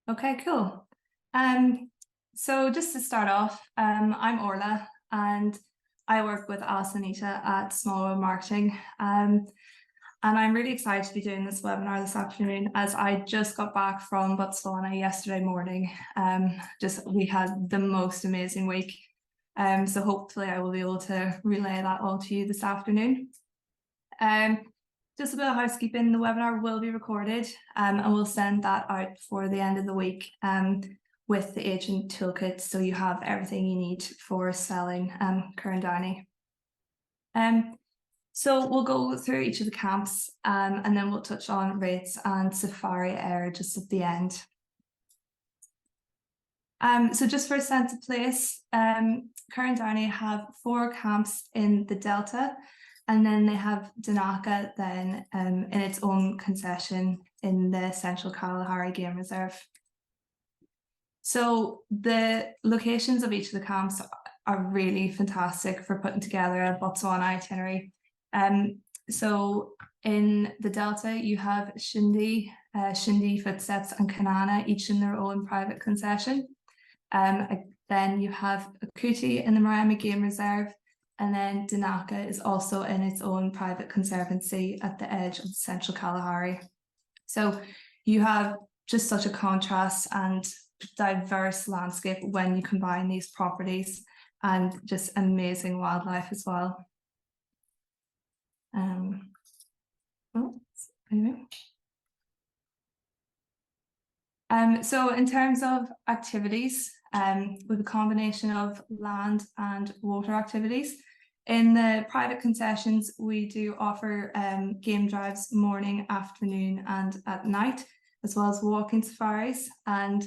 Okay, cool. So just to start off, I'm Orla and I work with Alice and Anita at Small World Marketing. And I'm really excited to be doing this webinar this afternoon as I just got back from Botswana yesterday morning. Just we had the most amazing week. So hopefully I will be able to relay that all to you this afternoon. Just a bit of housekeeping, the webinar will be recorded and we'll send that out before the end of the week with the agent toolkit, so you have everything you need for selling Cuireann Downey. So we'll go through each of the camps and then we'll touch on rates and Safari Air just at the end. So just for a sense of place, Cuireann Downey have 4 camps in the Delta, and then they have Danaka then in its own concession in the Central Kalahari Game Reserve. So the locations of each of the camps are really fantastic for putting together a Botswana itinerary. So in the Delta, you have Shindi, Footsteps and Kanana, each in their own private concession. Then you have Akuti in the Marama Game Reserve, and then Danaka is also in its own private conservancy at the edge of the Central Kalahari. So you have just such a contrast and diverse landscape when you combine these properties, and just amazing wildlife as well. So in terms of activities, with a combination of land and water activities, in the private concessions, we do offer game drives morning, afternoon, and at night, as well as walking safaris. And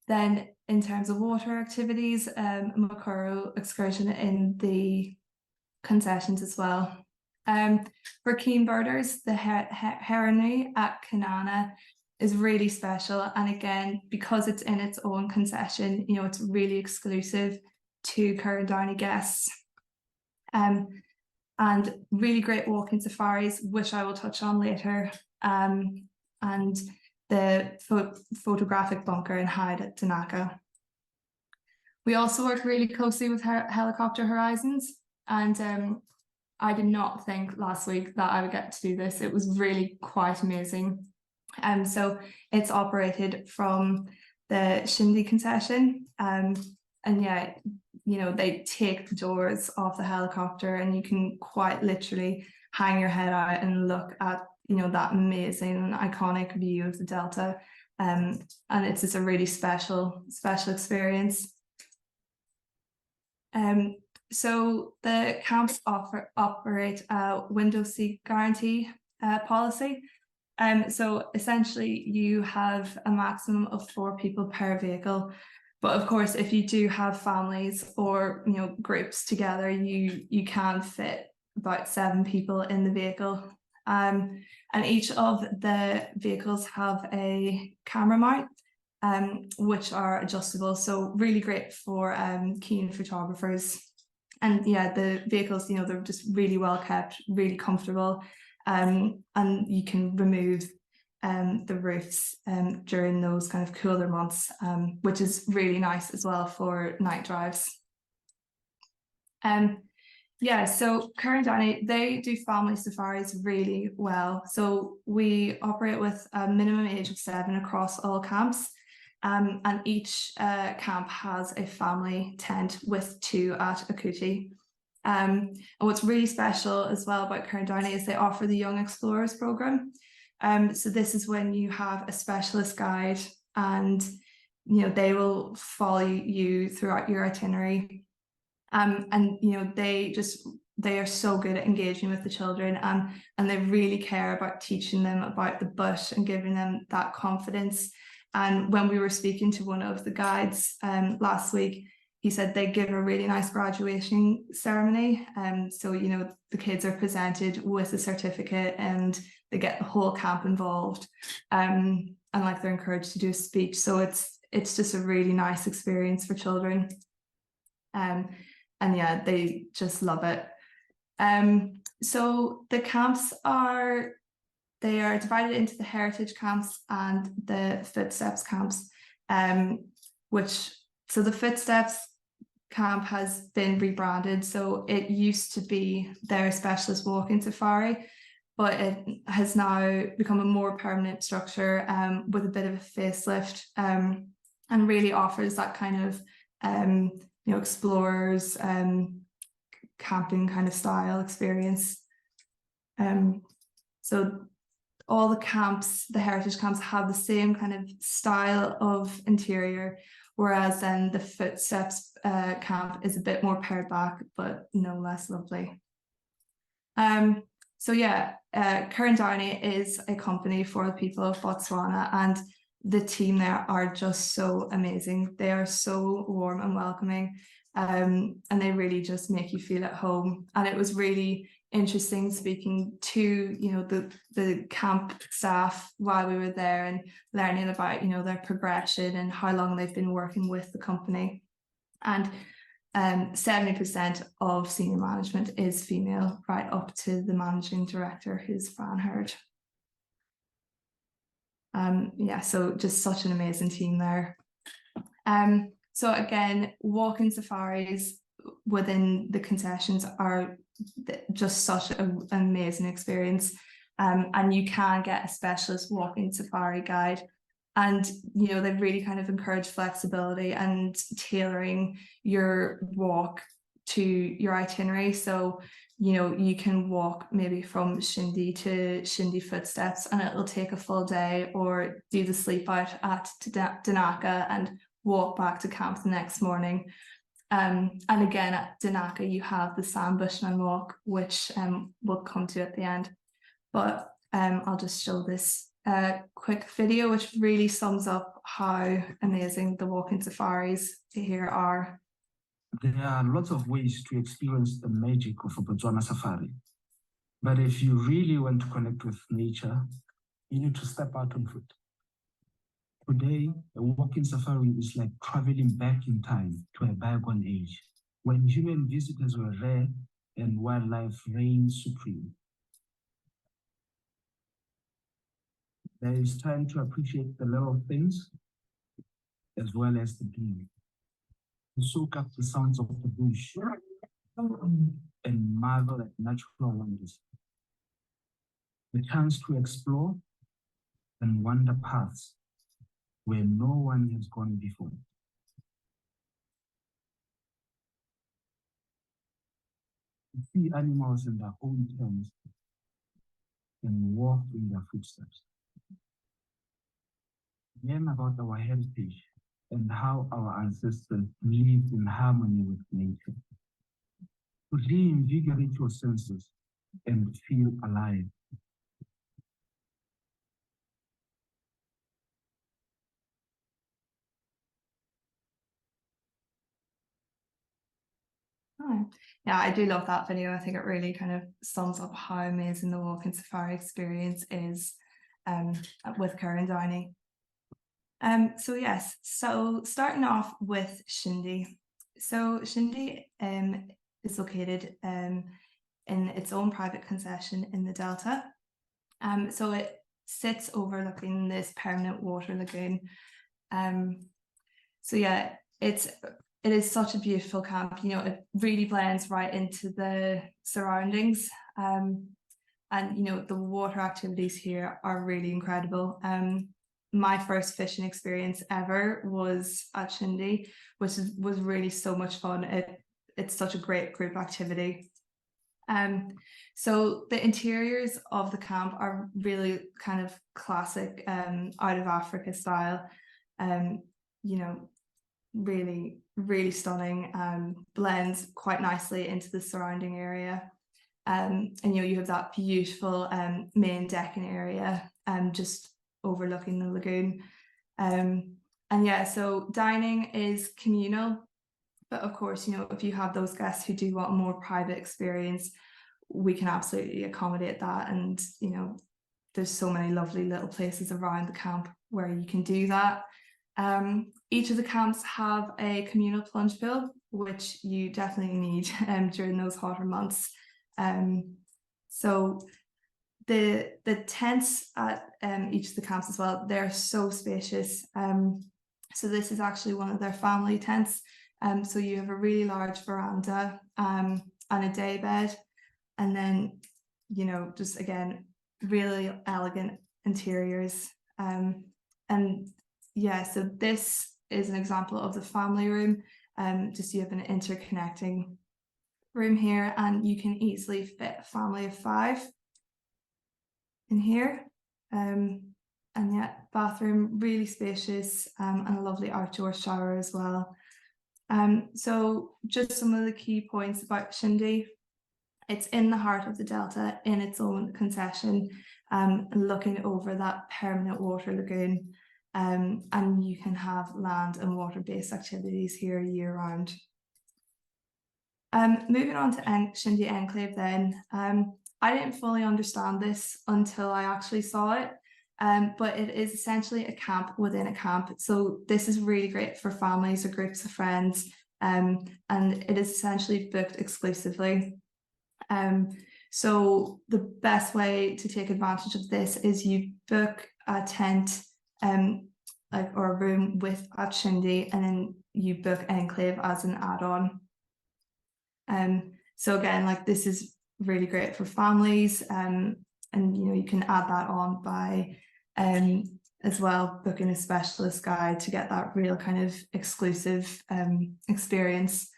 then in terms of water activities, Makoro excursion in the concessions as well. For keen birders, the Heronry at Kanana is really special, and again, because it's in its own concession, you know, it's really exclusive to Cuireann Downey guests. And really great walking safaris, which I will touch on later, and the photographic bunker and hide at Danaka. We also work really closely with Helicopter Horizons, and I did not think last week that I would get to do this. It was really quite amazing. So it's operated from the Shindi concession, and yeah, you know, they take the doors off the helicopter and you can quite literally hang your head out and look at, you know, that amazing iconic view of the Delta, and it's just a really special experience. So the camps operate a window seat guarantee policy. So essentially you have a maximum of 4 people per vehicle. But of course, if you do have families or, you know, groups together, you can fit about 7 people in the vehicle. And each of the vehicles have a camera mount, which are adjustable. So really great for keen photographers. And yeah, the vehicles, you know, they're just really well kept, really comfortable. And you can remove the roofs during those kind of cooler months, which is really nice as well for night drives. Yeah, so Cuireann Downey, they do family safaris really well. So we operate with a minimum age of 7 across all camps, and each camp has a family tent with 2 at Akuti. And what's really special as well about Cuireann Downey is they offer the Young Explorers program. So this is when you have a specialist guide, and you know, they will follow you throughout your itinerary. And you know, they are so good at engaging with the children, and they really care about teaching them about the bush and giving them that confidence. And when we were speaking to one of the guides last week, he said they give a really nice graduation ceremony. So, you know, the kids are presented with a certificate and they get the whole camp involved. And like they're encouraged to do a speech. So it's just a really nice experience for children. And yeah, they just love it. So the camps are they are divided into the heritage camps and the footsteps camps, so the footsteps camp has been rebranded. So it used to be their specialist walking safari, but it has now become a more permanent structure with a bit of a facelift, and really offers that kind of explorers camping kind of style experience. So all the camps, the heritage camps, have the same kind of style of interior, whereas then the footsteps camp is a bit more pared back, but no less lovely. So yeah, Cuireann Downey is a company for the people of Botswana, and the team there are just so amazing. They are so warm and welcoming, and they really just make you feel at home. And it was really interesting speaking to the camp staff while we were there and learning about their progression and how long they've been working with the company. And 70% of senior management is female, right up to the managing director, who's Fran Hurd. Yeah, so just such an amazing team there. So again, walking safaris within the concessions are just such an amazing experience, and you can get a specialist walking safari guide, and they really kind of encourage flexibility and tailoring your walk to your itinerary. So you can walk maybe from Shindy to Shindy Footsteps and it'll take a full day, or do the sleep out at Danaka and walk back to camp the next morning. And again, at Danaka, you have the Sam Bushman walk, which we'll come to at the end. But I'll just show this quick video, which really sums up how amazing the walking safaris here are. There are lots of ways to experience the magic of a Botswana safari. But if you really want to connect with nature, you need to step out on foot. Today, a walking safari is like traveling back in time to a bygone age, when human visitors were rare and wildlife reigned supreme. There is time to appreciate the little things as well as the big. To soak up the sounds of the bush and marvel at natural wonders. The chance to explore and wander paths where no one has gone before. To see animals in their own terms and walk in their footsteps. Learn about our heritage and how our ancestors lived in harmony with nature. To reinvigorate your senses and feel alive. Oh, yeah, I do love that video. I think it really kind of sums up how amazing the walking safari experience is with Cuireann Downey. So yes, so starting off with Shindy. So Shindy is located in its own private concession in the Delta. So it sits overlooking this permanent water lagoon. So yeah, it is such a beautiful camp. It really blends right into the surroundings. And the water activities here are really incredible. My first fishing experience ever was at Shindy, which was really so much fun. It's such a great group activity. So the interiors of the camp are really kind of classic out of Africa style. Really, really stunning, blends quite nicely into the surrounding area. And you have that beautiful main decking area just overlooking the lagoon. And yeah, so dining is communal, but of course, if you have those guests who do want a more private experience, we can absolutely accommodate that. And there's so many lovely little places around the camp where you can do that. Each of the camps have a communal plunge pool, which you definitely need during those hotter months. So the tents at each of the camps as well, they're so spacious. So this is actually one of their family tents. So you have a really large veranda and a day bed, and then, you know, just again, really elegant interiors. And yeah, so this is an example of the family room. Just you have an interconnecting room here, and you can easily fit a family of 5 in here. And yeah, bathroom really spacious, and a lovely outdoor shower as well. So just some of the key points about Shindy. It's in the heart of the Delta, in its own concession, looking over that permanent water lagoon. And you can have land and water-based activities here year round. Moving on to Shindy Enclave then. I didn't fully understand this until I actually saw it, but it is essentially a camp within a camp. So this is really great for families or groups of friends, and it is essentially booked exclusively. So the best way to take advantage of this is you book a tent or a room with at Shindy, and then you book Enclave as an add-on. So again, like, this is really great for families, and you know, you can add that on by as well booking a specialist guide to get that real kind of exclusive experience.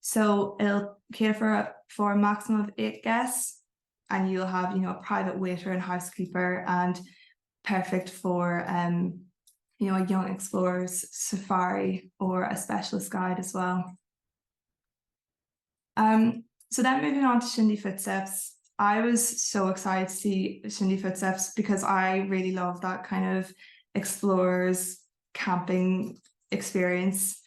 So it'll cater for a maximum of 8 guests, and you'll have, you know, a private waiter and housekeeper, and perfect for you know, a young explorer's safari or a specialist guide as well. So then moving on to Shindy Footsteps, I was so excited to see Shindy Footsteps because I really love that kind of explorers camping experience.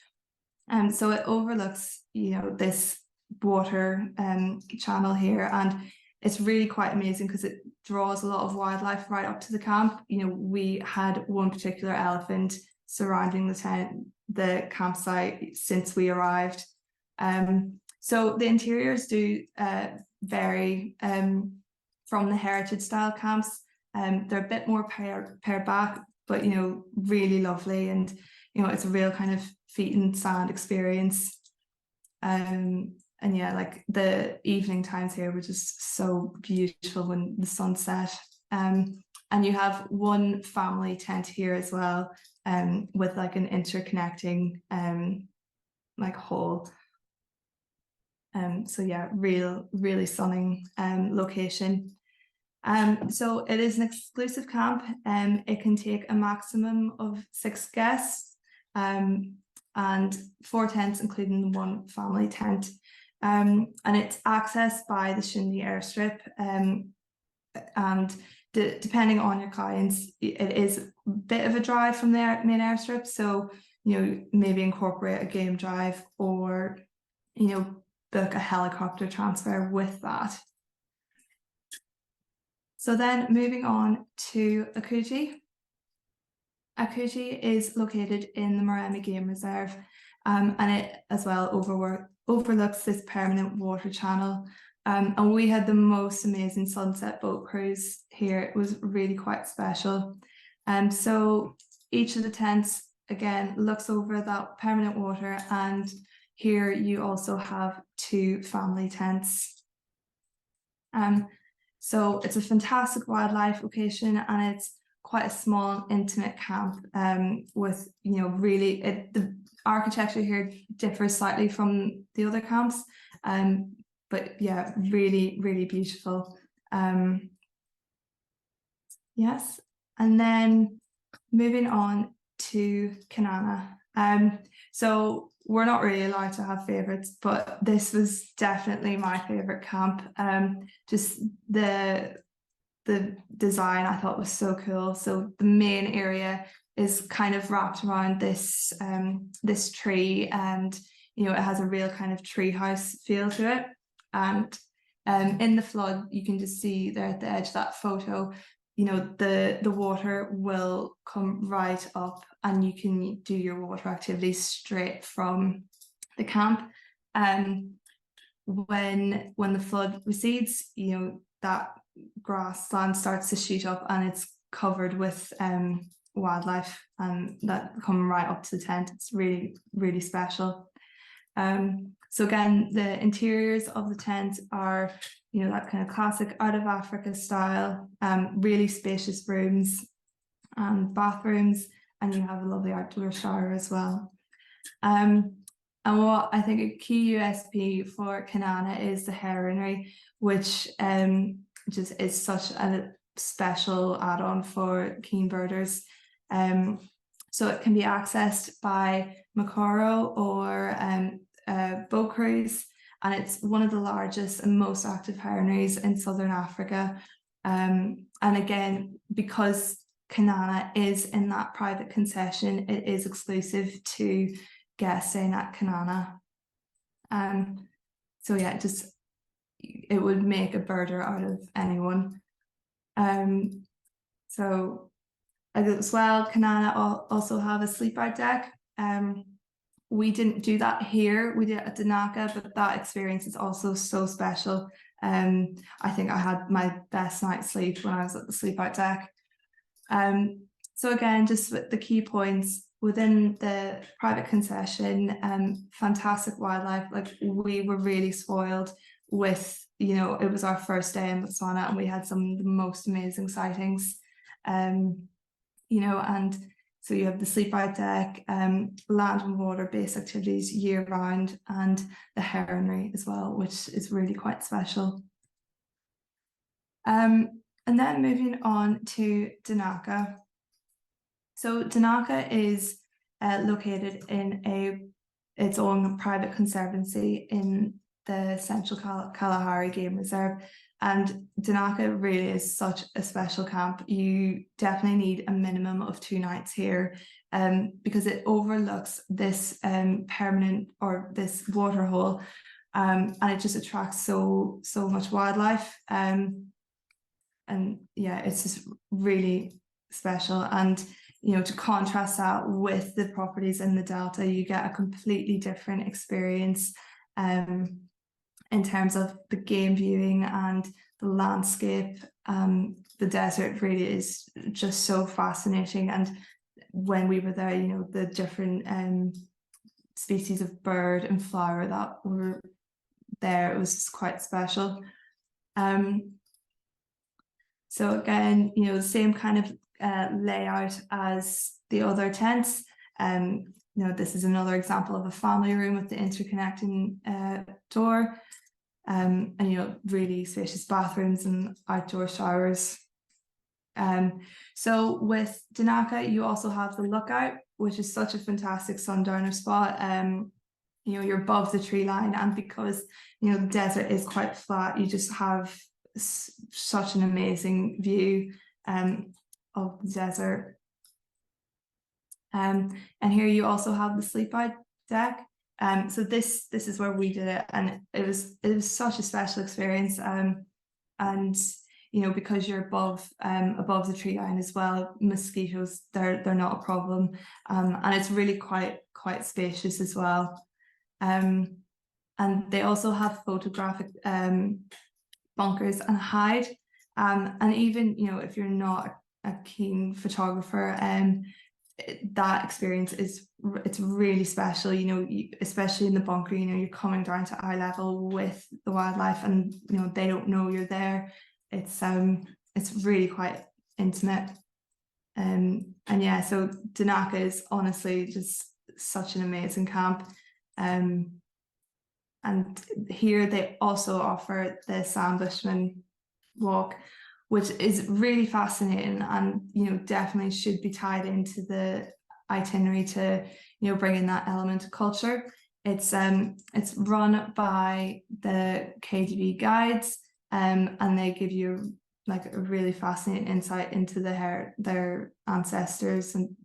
So it overlooks, you know, this water channel here, and it's really quite amazing because it draws a lot of wildlife right up to the camp. You know, we had one particular elephant surrounding the campsite since we arrived. So the interiors do vary from the heritage style camps. They're a bit more pared back, but, you know, really lovely, and, you know, it's a real kind of feet in sand experience. And yeah, like, the evening times here were just so beautiful when the sun set. And you have one family tent here as well, with like an interconnecting like hall. So yeah, really stunning location. So it is an exclusive camp, it can take a maximum of 6 guests, and 4 tents, including the one family tent. And it's accessed by the Shindy airstrip, and depending on your clients, it is a bit of a drive from their main airstrip. So, you know, maybe incorporate a game drive, or, you know, book a helicopter transfer with that. So then moving on to Akuji. Akuji is located in the Moremi Game Reserve, and it as well overlooks this permanent water channel. And we had the most amazing sunset boat cruise here. It was really quite special. So each of the tents, again, looks over that permanent water, and here you also have 2 family tents. So it's a fantastic wildlife location, and it's quite a small, intimate camp, with, you know, really, the architecture here differs slightly from the other camps, but yeah, really beautiful. Yes, and then moving on to Kanana. So we're not really allowed to have favorites, but this was definitely my favorite camp. Just the design I thought was so cool. So the main area is kind of wrapped around this this tree, and, you know, it has a real kind of tree house feel to it. And in the flood, you can just see there at the edge of that photo, you know, the water will come right up, and you can do your water activities straight from the camp. When the flood recedes, you know, that grassland starts to shoot up and it's covered with wildlife and that come right up to the tent. It's really, really special. So again, the interiors of the tent are, you know, that kind of classic out of Africa style, really spacious rooms and bathrooms, and you have a lovely outdoor shower as well. And what I think a key USP for Kanana is the heronry, which just is such a special add-on for keen birders. So it can be accessed by Makoro or boat crews, and it's one of the largest and most active heronries in southern Africa. And again, because Kanana is in that private concession, it is exclusive to guests staying at Kanana. So yeah, it would make a birder out of anyone. So as well, Kanana also have a sleep out deck. We didn't do that here, we did it at Danaka, but that experience is also so special. I think I had my best night's sleep when I was at the sleep out deck. So again, just with the key points within the private concession, fantastic wildlife. Like, we were really spoiled with, you know, it was our first day in Botswana and we had some of the most amazing sightings. You know, and so you have the sleep out deck, land and water based activities year round, and the heronry as well, which is really quite special. And then moving on to Danaka. So Danaka is located in its own private conservancy in the Central Kalahari Game Reserve. And Danaka really is such a special camp. You definitely need a minimum of 2 nights here, because it overlooks this permanent, or this water hole, and it just attracts so much wildlife. And yeah, it's just really special. And you know, to contrast that with the properties in the Delta, you get a completely different experience in terms of the game viewing and the landscape. The desert really is just so fascinating. And when we were there, you know, the different species of bird and flower that were there, it was quite special. So again, you know, the same kind of layout as the other tents. You know, this is another example of a family room with the interconnecting door. And you know, really spacious bathrooms and outdoor showers. So with Danaka, you also have the lookout, which is such a fantastic sundowner spot. You know, you're above the tree line, and because you know the desert is quite flat, you just have such an amazing view of the desert. And here you also have the sleep out deck. So this is where we did it, and it was such a special experience. And you know, because you're above the tree line as well, mosquitoes, they're not a problem. And it's really quite spacious as well. And they also have photographic bunkers and hide. And even, you know, if you're not a keen photographer, that experience it's really special. You know, especially in the bunker, you know, you're coming down to eye level with the wildlife, and you know, they don't know you're there. It's really quite intimate. And yeah, so Danaka is honestly just such an amazing camp. And here they also offer the Sandbushman walk, which is really fascinating, and you know, definitely should be tied into the itinerary to, you know, bring in that element of culture. It's run by the KDB guides, and they give you like a really fascinating insight into their ancestors and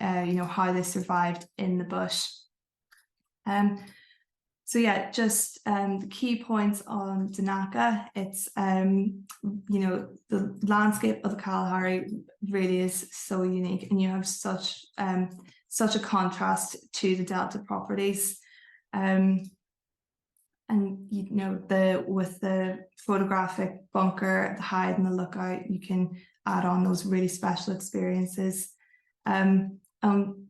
you know, how they survived in the bush. So yeah, just the key points on Danaka. It's you know, the landscape of the Kalahari really is so unique, and you have such a contrast to the Delta properties. And and you know, with the photographic bunker, the hide and the lookout, you can add on those really special experiences. And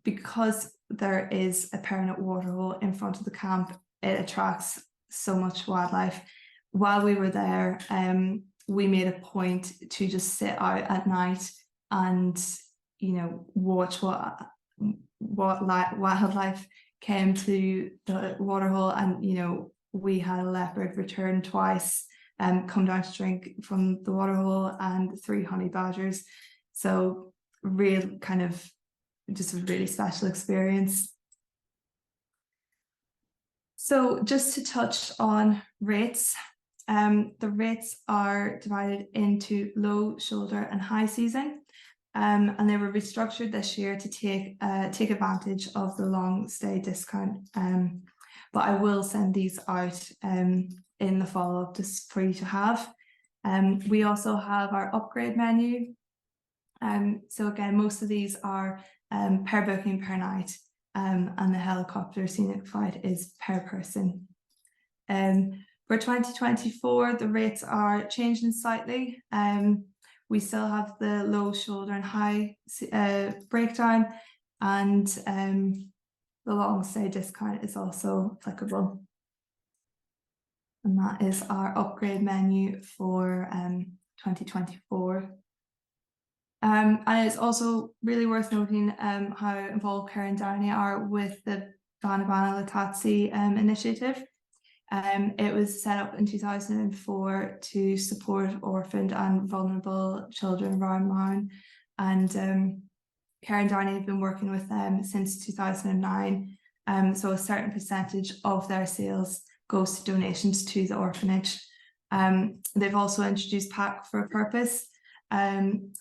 because there is a permanent waterhole in front of the camp, it attracts so much wildlife. While we were there, we made a point to just sit out at night and, you know, watch what wildlife came to the waterhole. And, you know, we had a leopard return twice and come down to drink from the waterhole, and 3 honey badgers. So real kind of just a really special experience. So just to touch on rates, the rates are divided into low, shoulder and high season, and they were restructured this year to take advantage of the long stay discount. But I will send these out in the follow-up just for you to have. We also have our upgrade menu. So again, most of these are per booking per night, and the helicopter scenic flight is per person. For 2024, the rates are changing slightly. We still have the low, shoulder and high breakdown, and the long stay discount is also applicable. And that is our upgrade menu for 2024. And it's also really worth noting how involved Karen Downey are with the Bana Bana Latazzi initiative. It was set up in 2004 to support orphaned and vulnerable children around Mahon, and Karen Downey have been working with them since 2009. So a certain percentage of their sales goes to donations to the orphanage. They've also introduced Pack for a Purpose.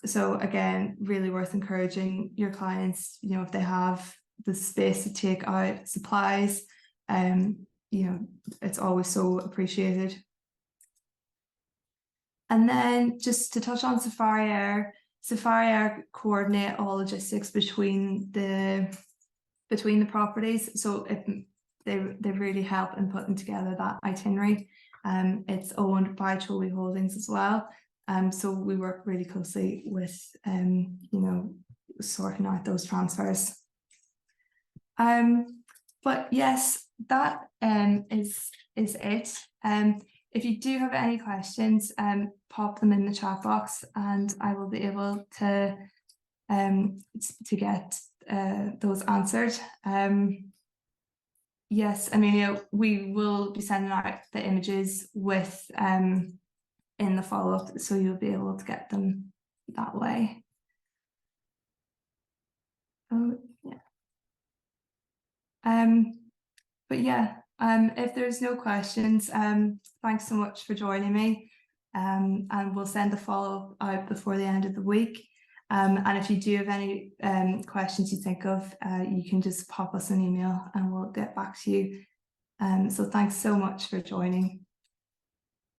So again, really worth encouraging your clients, you know, if they have the space to take out supplies, you know, it's always so appreciated. And then just to touch on Safari Air coordinate all logistics between the properties. So they really help in putting together that itinerary. It's owned by Cholby Holdings as well. So we work really closely with, you know, sorting out those transfers. But yes, that is it. If you do have any questions, pop them in the chat box, and I will be able to get those answered. Yes, Amelia, we will be sending out the images with in the follow-up, so you'll be able to get them that way. Oh yeah. But yeah, if there's no questions, thanks so much for joining me, and we'll send the follow-up out before the end of the week. And if you do have any questions you think of, you can just pop us an email and we'll get back to you. So thanks so much for joining.